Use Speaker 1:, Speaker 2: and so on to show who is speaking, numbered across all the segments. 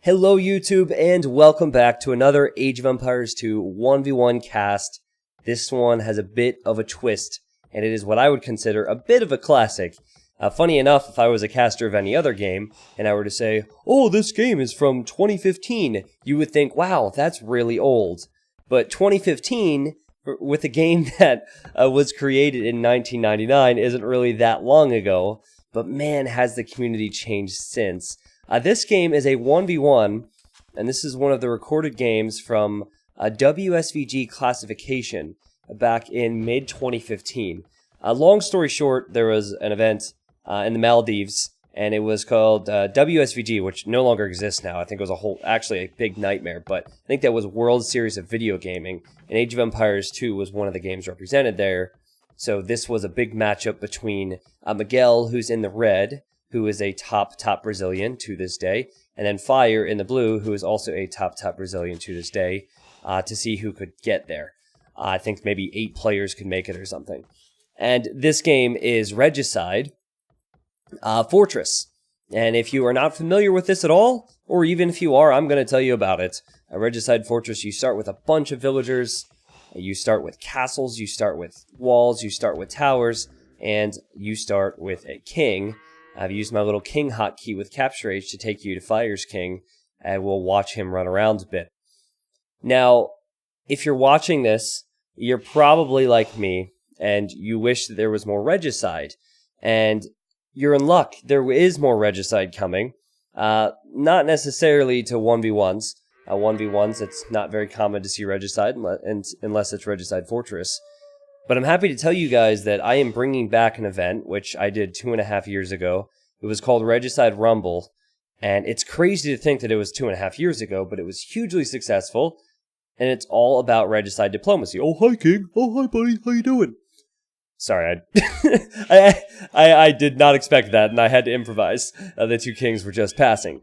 Speaker 1: Hello YouTube and welcome back to another Age of Empires 2 1v1 cast. This one has a bit of a twist and it is what I would consider a bit of a classic. Funny enough, if I was a caster of any other game and I were to say, oh, this game is from 2015, you would think, wow, that's really old. But 2015, with a game that was created in 1999, isn't really that long ago, but man, has the community changed since. This game is a 1v1, and this is one of the recorded games from WSVG classification back in mid-2015. Long story short, there was an event in the Maldives, and it was called WSVG, which no longer exists now. I think it was actually a big nightmare, but I think that was World Series of Video Gaming, and Age of Empires 2 was one of the games represented there. So this was a big matchup between Miguel, who's in the red, who is a top Brazilian to this day, and then Fire in the blue, who is also a top Brazilian to this day, to see who could get there. I think maybe 8 players could make it or something. And this game is Regicide Fortress. And if you are not familiar with this at all, or even if you are, I'm going to tell you about it. Regicide Fortress, you start with a bunch of villagers, you start with castles, you start with walls, you start with towers, and you start with a king. I've used my little king hotkey with Capture H to take you to Fire's king, and we'll watch him run around a bit. Now, if you're watching this, you're probably like me, and you wish that there was more Regicide. And you're in luck. There is more Regicide coming. Not necessarily to 1v1s. 1v1s, it's not very common to see Regicide, unless it's Regicide Fortress. But I'm happy to tell you guys that I am bringing back an event, which I did 2.5 years ago. It was called Regicide Rumble, and it's crazy to think that it was 2.5 years ago, but it was hugely successful, and it's all about Regicide diplomacy. Oh, hi, King. Oh, hi, buddy. How you doing? Sorry, I did not expect that, and I had to improvise. The two kings were just passing.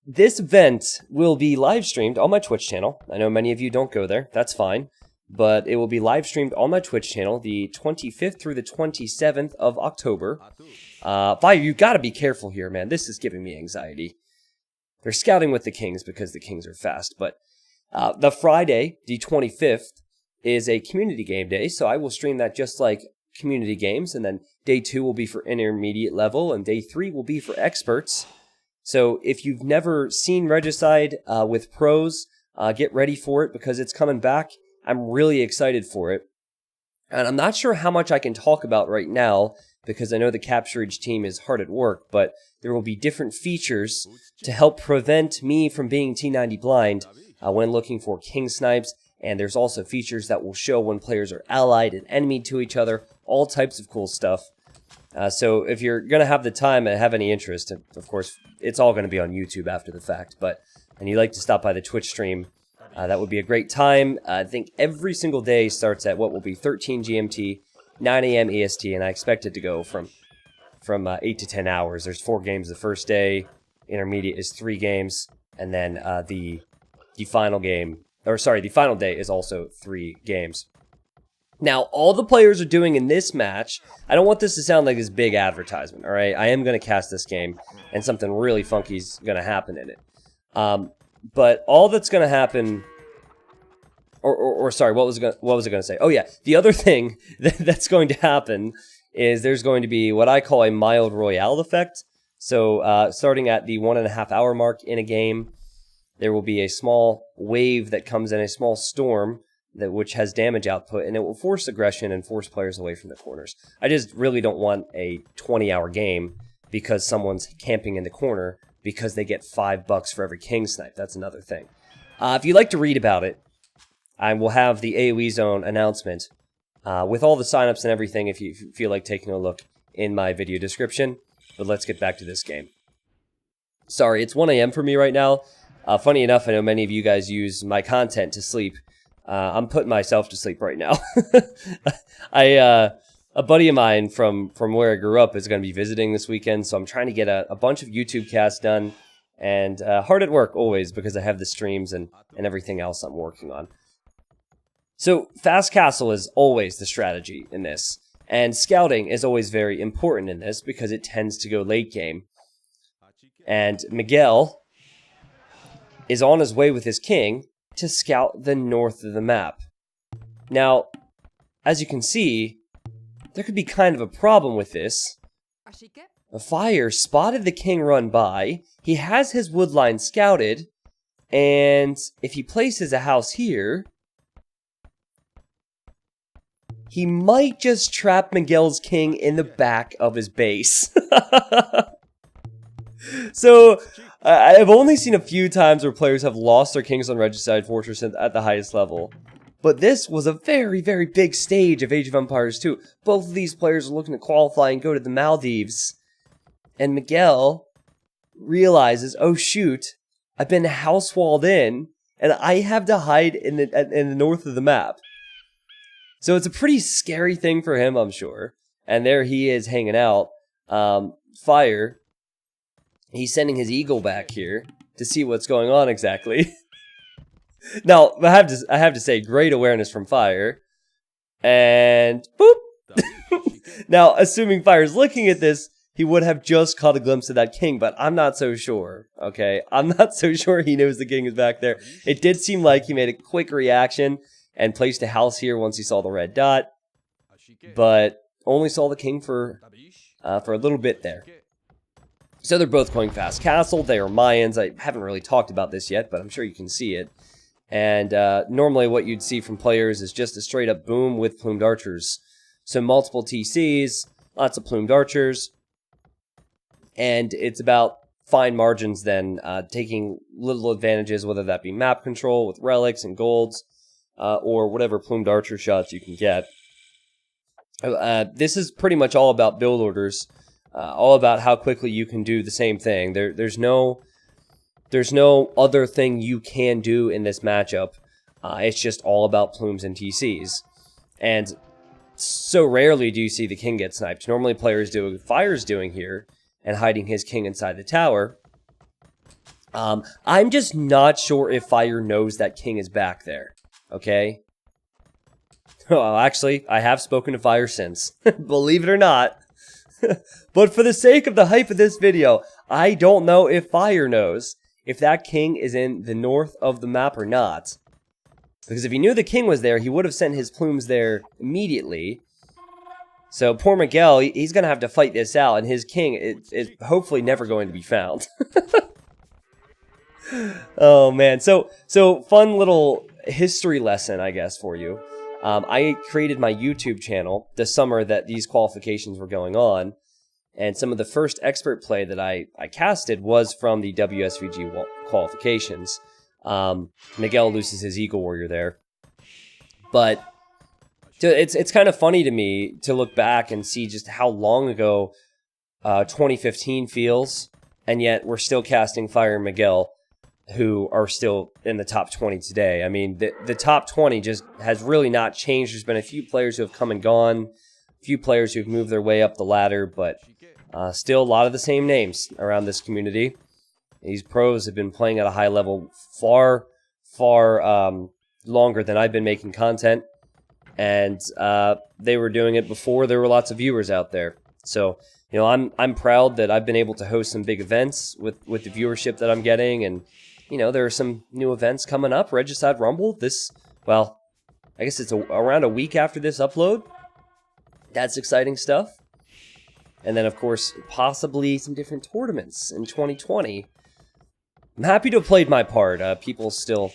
Speaker 1: This event will be live streamed on my Twitch channel. I know many of you don't go there. That's fine. But it will be live streamed on my Twitch channel the 25th through the 27th of October. Fire, you gotta be careful here, man. This is giving me anxiety. They're scouting with the kings because the kings are fast. But the Friday, the 25th, is a community game day. So I will stream that just like community games. And then day 2 will be for intermediate level. And day 3 will be for experts. So if you've never seen Regicide with pros, get ready for it because it's coming back. I'm really excited for it, and I'm not sure how much I can talk about right now because I know the Capture H team is hard at work, but there will be different features to help prevent me from being T90 blind when looking for king snipes, and there's also features that will show when players are allied and enemy to each other, all types of cool stuff. So if you're going to have the time and have any interest, and of course, it's all going to be on YouTube after the fact, and you'd like to stop by the Twitch stream, that would be a great time. I think every single day starts at what will be 13 GMT, 9 a.m. EST, and I expect it to go from 8 to 10 hours. There's 4 games the first day, intermediate is 3 games, and then the final game, the final day is also 3 games. Now, all the players are doing in this match, I don't want this to sound like this big advertisement, alright? I am going to cast this game, and something really funky is going to happen in it. But all that's going to happen, sorry, what was it going to say? Oh yeah, the other thing that's going to happen is there's going to be what I call a mild royale effect. So starting at the 1.5 hour mark in a game, there will be a small wave that comes in, a small storm which has damage output, and it will force aggression and force players away from the corners. I just really don't want a 20-hour game because someone's camping in the corner because they get $5 for every king snipe. That's another thing. If you'd like to read about it, I will have the AoE zone announcement with all the signups and everything if you feel like taking a look in my video description. But let's get back to this game. Sorry, it's 1 a.m. for me right now. Funny enough, I know many of you guys use my content to sleep. I'm putting myself to sleep right now. A buddy of mine from where I grew up is going to be visiting this weekend, so I'm trying to get a bunch of YouTube casts done, and hard at work always because I have the streams and everything else I'm working on. So Fast Castle is always the strategy in this, and scouting is always very important in this because it tends to go late game. And Miguel is on his way with his king to scout the north of the map. Now, as you can see, there could be kind of a problem with this. Fire spotted the king run by. He has his wood line scouted, and if he places a house here, he might just trap Miguel's king in the back of his base. So, I've only seen a few times where players have lost their kings on Regicide Fortress at the highest level. But this was a very, very big stage of Age of Empires 2. Both of these players are looking to qualify and go to the Maldives. And Miguel realizes, oh shoot, I've been house walled in, and I have to hide in the north of the map. So it's a pretty scary thing for him, I'm sure. And there he is hanging out. Fire. He's sending his eagle back here to see what's going on exactly. Now, I have to say, great awareness from Fire. And boop! Now, assuming Fire's looking at this, he would have just caught a glimpse of that king, but I'm not so sure, okay? I'm not so sure he knows the king is back there. It did seem like he made a quick reaction and placed a house here once he saw the red dot, but only saw the king for a little bit there. So they're both going fast castle. They are Mayans. I haven't really talked about this yet, but I'm sure you can see it. And normally what you'd see from players is just a straight up boom with plumed archers. So multiple TCs, lots of plumed archers. And it's about fine margins then, taking little advantages, whether that be map control with relics and golds, or whatever plumed archer shots you can get. This is pretty much all about build orders, all about how quickly you can do the same thing. There's no other thing you can do in this matchup. It's just all about plumes and TCs. And so rarely do you see the king get sniped. Normally players do what Fire's doing here, and hiding his king inside the tower. I'm just not sure if Fire knows that king is back there, okay? Well, actually, I have spoken to Fire since, believe it or not. But for the sake of the hype of this video, I don't know if Fire knows if that king is in the north of the map or not. Because if he knew the king was there, he would have sent his plumes there immediately. So poor Miguel, he's going to have to fight this out, and his king is hopefully never going to be found. Oh man, so fun little history lesson, I guess, for you. I created my YouTube channel the summer that these qualifications were going on, and some of the first expert play that I casted was from the WSVG qualifications. Miguel loses his Eagle Warrior there. But it's kind of funny to me to look back and see just how long ago 2015 feels, and yet we're still casting Fire and Miguel, who are still in the top 20 today. I mean, the top 20 just has really not changed. There's been a few players who have come and gone, a few players who've moved their way up the ladder, but still a lot of the same names around this community. These pros have been playing at a high level far longer than I've been making content. And they were doing it before there were lots of viewers out there. So, you know, I'm proud that I've been able to host some big events with the viewership that I'm getting. And, you know, there are some new events coming up. Regicide Rumble, well, I guess it's around a week after this upload. That's exciting stuff. And then, of course, possibly some different tournaments in 2020. I'm happy to have played my part. People still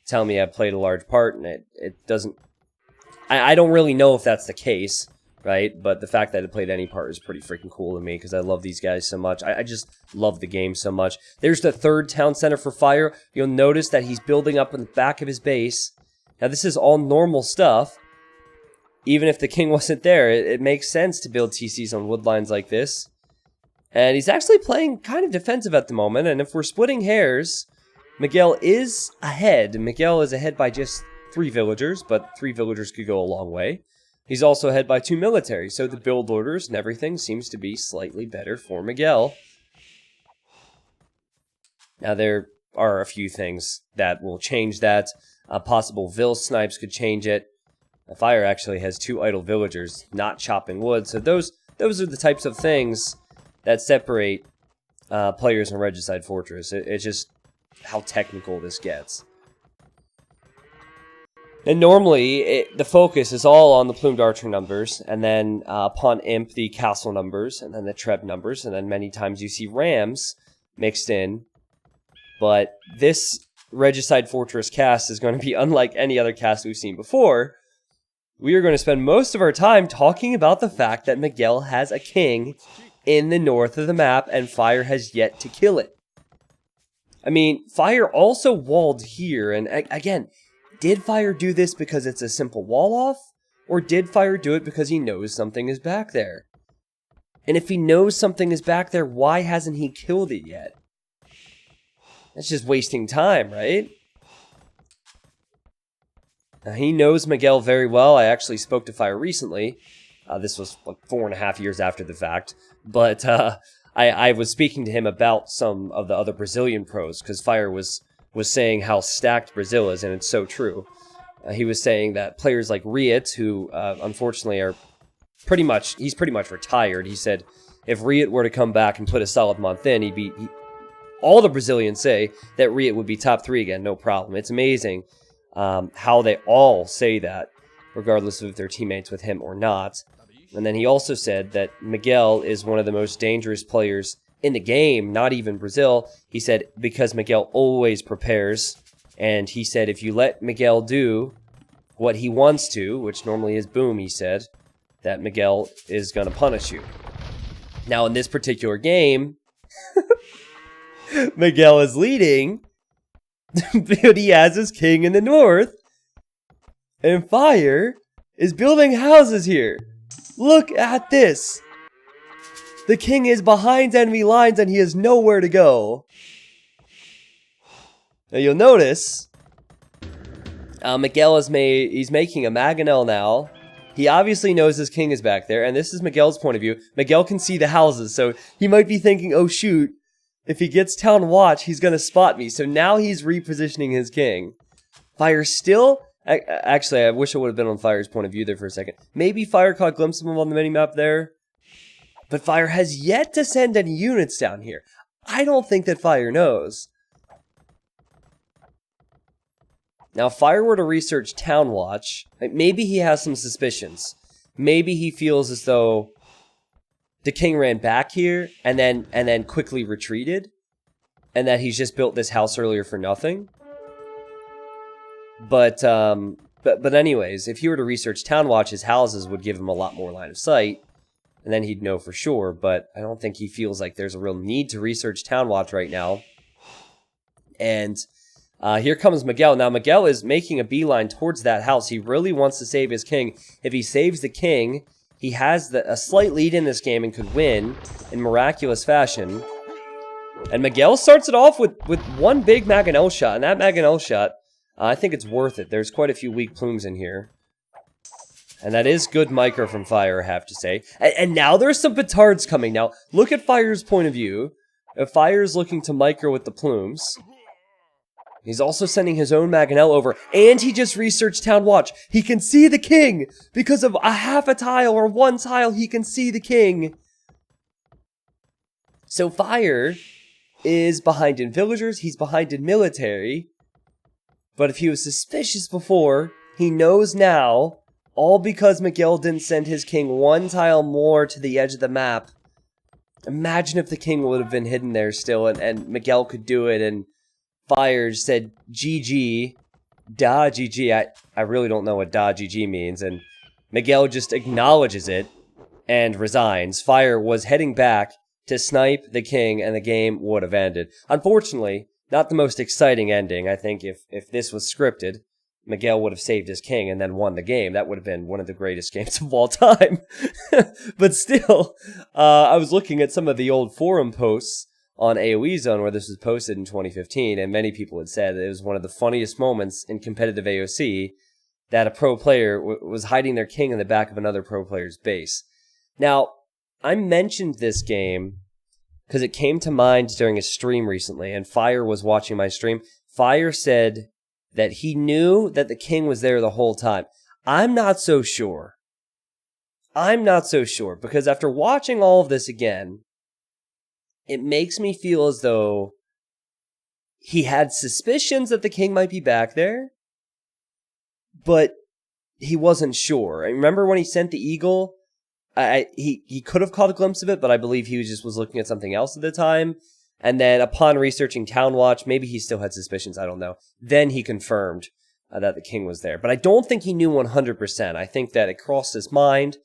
Speaker 1: tell me I've played a large part, and it doesn't... I don't really know if that's the case, right? But the fact that I played any part is pretty freaking cool to me, because I love these guys so much. I just love the game so much. There's the third town center for Fire. You'll notice that he's building up in the back of his base. Now, this is all normal stuff. Even if the king wasn't there, it makes sense to build TCs on wood lines like this. And he's actually playing kind of defensive at the moment. And if we're splitting hairs, Miguel is ahead. Miguel is ahead by just 3 villagers, but 3 villagers could go a long way. He's also ahead by 2 military, so the build orders and everything seems to be slightly better for Miguel. Now, there are a few things that will change that. Possible Vil snipes could change it. Fire actually has 2 idle villagers not chopping wood, so those are the types of things that separate players in Regicide Fortress. It's just how technical this gets. And normally, the focus is all on the plumed archer numbers, and then upon imp, the castle numbers, and then the treb numbers, and then many times you see rams mixed in. But this Regicide Fortress cast is going to be unlike any other cast we've seen before. We are going to spend most of our time talking about the fact that Miguel has a king in the north of the map, and Fire has yet to kill it. I mean, Fire also walled here, and again, did Fire do this because it's a simple wall off? Or did Fire do it because he knows something is back there? And if he knows something is back there, why hasn't he killed it yet? That's just wasting time, right? Now, he knows Miguel very well. I actually spoke to Fire recently. This was like 4.5 years after the fact. But I was speaking to him about some of the other Brazilian pros, because Fire was saying how stacked Brazil is, and it's so true. He was saying that players like Riet, who unfortunately are he's pretty much retired. He said if Riet were to come back and put a solid month in, all the Brazilians say that Riet would be top 3 again, no problem. It's amazing how they all say that, regardless of if they're teammates with him or not. And then he also said that Miguel is one of the most dangerous players in the game, not even Brazil. He said because Miguel always prepares, and he said if you let Miguel do what he wants to, which normally is boom, he said, that Miguel is going to punish you. Now in this particular game, Miguel is leading, but he has his king in the north, and Fire is building houses here. Look at this. The king is behind enemy lines and he has nowhere to go. Now you'll notice, Miguel he's making a Mangonel now. He obviously knows his king is back there, and this is Miguel's point of view. Miguel can see the houses, so he might be thinking, oh shoot, if he gets town watch, he's going to spot me. So now he's repositioning his king. Fire still... Actually, I wish I would have been on Fire's point of view there for a second. Maybe Fire caught a glimpse of him on the minimap there. But Fire has yet to send any units down here. I don't think that Fire knows. Now, if Fire were to research Town Watch, maybe he has some suspicions. Maybe he feels as though the king ran back here and then quickly retreated, and that he's just built this house earlier for nothing. But anyways, if he were to research Town Watch, his houses would give him a lot more line of sight, and then he'd know for sure. But I don't think he feels like there's a real need to research Town Watch right now. And here comes Miguel. Now, Miguel is making a beeline towards that house. He really wants to save his king. If he saves the king, he has a slight lead in this game and could win in miraculous fashion. And Miguel starts it off with one big Mangonel shot, and that Mangonel shot, I think it's worth it. There's quite a few weak plumes in here. And that is good micro from Fire, I have to say. And now there's some petards coming. Now, look at Fire's point of view. If Fire's looking to micro with the plumes, he's also sending his own Mangonel over. And he just researched Town Watch. He can see the king! Because of a half a tile or one tile, he can see the king! So Fire is behind in villagers, he's behind in military. But if he was suspicious before, he knows now, all because Miguel didn't send his king one tile more to the edge of the map. Imagine if the king would have been hidden there still, and Miguel could do it, and Fire said, GG, da GG. I really don't know what da GG means, and Miguel just acknowledges it and resigns. Fire was heading back to snipe the king, and the game would have ended. Unfortunately, not the most exciting ending. I think if this was scripted, Miguel would have saved his king and then won the game. That would have been one of the greatest games of all time. But still, I was looking at some of the old forum posts on AoE Zone where this was posted in 2015, and many people had said that it was one of the funniest moments in competitive AOC that a pro player was hiding their king in the back of another pro player's base. Now, I mentioned this game because it came to mind during a stream recently, and Fire was watching my stream. Fire said that he knew that the king was there the whole time. I'm not so sure. I'm not so sure, because after watching all of this again, it makes me feel as though he had suspicions that the king might be back there, but he wasn't sure. I remember when he sent the eagle, he could have caught a glimpse of it, but I believe he was looking at something else at the time. And then upon researching Town Watch, maybe he still had suspicions, I don't know. Then he confirmed that the king was there. But I don't think he knew 100%. I think that it crossed his mind,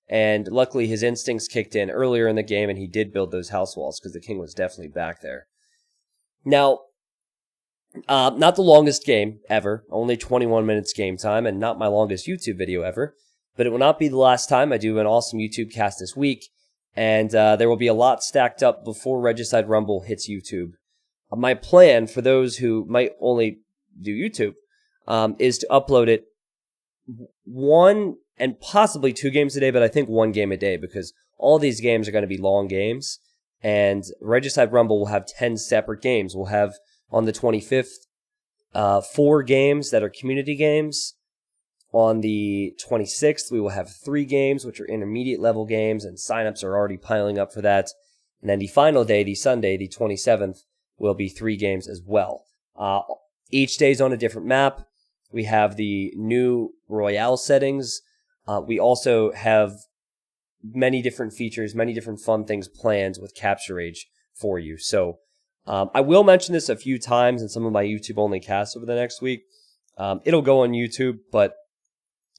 Speaker 1: and luckily his instincts kicked in earlier in the game, and he did build those house walls, because the king was definitely back there. Now, not the longest game ever, only 21 minutes game time, and not my longest YouTube video ever, but it will not be the last time. I do an awesome YouTube cast this week, and there will be a lot stacked up before Regicide Rumble hits YouTube. My plan, for those who might only do YouTube, is to upload it 1 and possibly 2 games a day, but I think 1 game a day, because all these games are going to be long games, and Regicide Rumble will have 10 separate games. We'll have, on the 25th, 4 games that are community games. On the 26th, we will have 3 games, which are intermediate level games, and signups are already piling up for that. And then the final day, the Sunday, the 27th, will be 3 games as well. Each day is on a different map. We have the new Royale settings. We also have many different features, many different fun things planned with Capture Age for you. So I will mention this a few times in some of my YouTube-only casts over the next week. It'll go on YouTube, but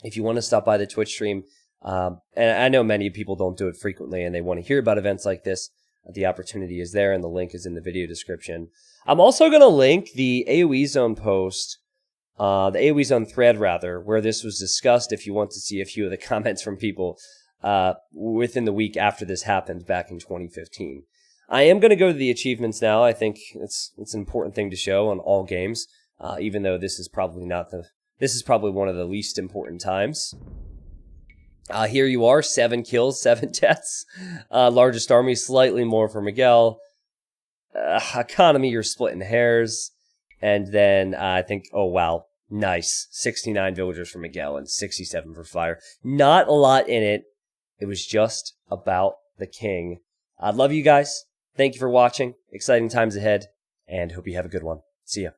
Speaker 1: if you want to stop by the Twitch stream, and I know many people don't do it frequently and they want to hear about events like this, the opportunity is there and the link is in the video description. I'm also going to link the AoE Zone post, the AoE Zone thread rather, where this was discussed if you want to see a few of the comments from people within the week after this happened back in 2015. I am going to go to the achievements now. I think it's an important thing to show on all games, even though this is probably one of the least important times. Here you are, 7 kills, 7 deaths. Largest army, slightly more for Miguel. Economy, you're splitting hairs. And then I think, oh wow, nice. 69 villagers for Miguel and 67 for Fire. Not a lot in it. It was just about the king. I love you guys. Thank you for watching. Exciting times ahead, and hope you have a good one. See ya.